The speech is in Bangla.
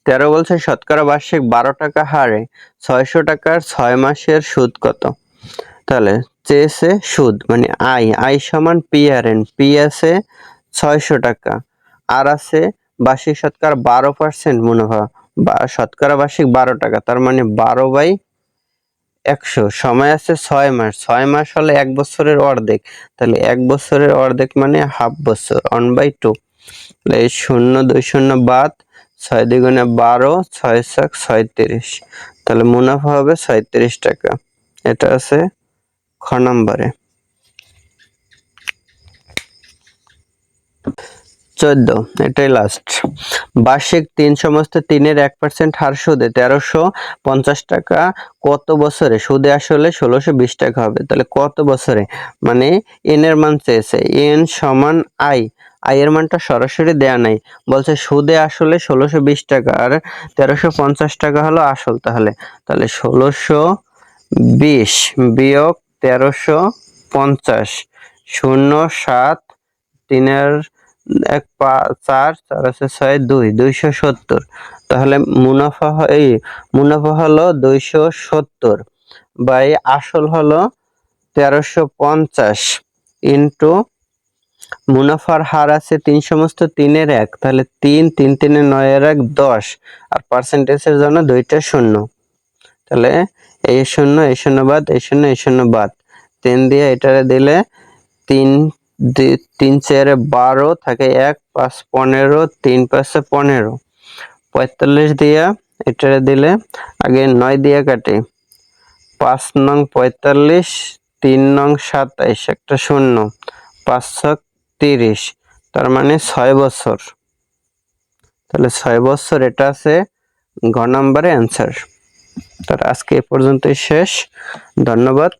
13 বলছে শতকরা বার্ষিক 12 টাকা হারে 600 টাকার 6 মাসের সুদ কত? তাহলে চেয়েছে সুদ মানে আই সমান পি আর এন, পি আছে 600 টাকা আর আছে বার্ষিক শতকরা 12% মুনাফা বা শতকরা বার্ষিক 12 টাকা, তার মানে 12/100, সময় আছে 6 মাস, 6 মাস হলে 1 বছরের অর্ধেক, তাহলে 1 বছরের অর্ধেক মানে হাফ বছর, 1/2। তাহলে এই 0 2 0 বাদ, 6 দ্বিগুণে 12, 6 ছক 36, তাহলে মুনাফা হবে 36 টাকা। এটা আছে খ নম্বরে। 14, এটাই লাস্ট। বার্ষিক 3 সমস্ত 3-এর 1% হার সুদে 1350 টাকা কত বছরে সুদে আসলে 1620 টাকা হবে? তাহলে কত বছরে মানে এন এর মান চেয়েছে, এন সমান আই এর মানটা সরাসরি দেয়া নাই, বলছে সুদে আসলে 1620 টাকা আর 1350 টাকা হলো আসল, তাহলে 1620 বিয়োগ 1350, 0 7 3-এর 1 4 4 আছে 6 2 270, তাহলে মুনাফা হলো 270 বাই আসল হলো 1350 ইনটু মুনাফার হার আছে 3 সমস্ত 3-এর 1, তাহলে 3 3 3 9 1 10 আর পার্সেন্টেজের জন্য দুইটা শূন্য, তাহলে এই শূন্য এই শূন্য বাদ, এই শূন্য এই শূন্য বাদ, 3 দিয়ে এটারে দিলে 3 3 4 12 থাকে 1 5 15, 3 5 15, 45 দিয়া এটারে দিলে আগে 9 দিয়া কাটে, 5 নং 45, 3 নং 27, একটা শূন্য, 5 ছক 30, তার মানে 6 বছর, তাহলে 6 বছর এটা আছে ঘ নম্বরে অ্যান্সার। তার আজকে এ পর্যন্তই শেষ, ধন্যবাদ।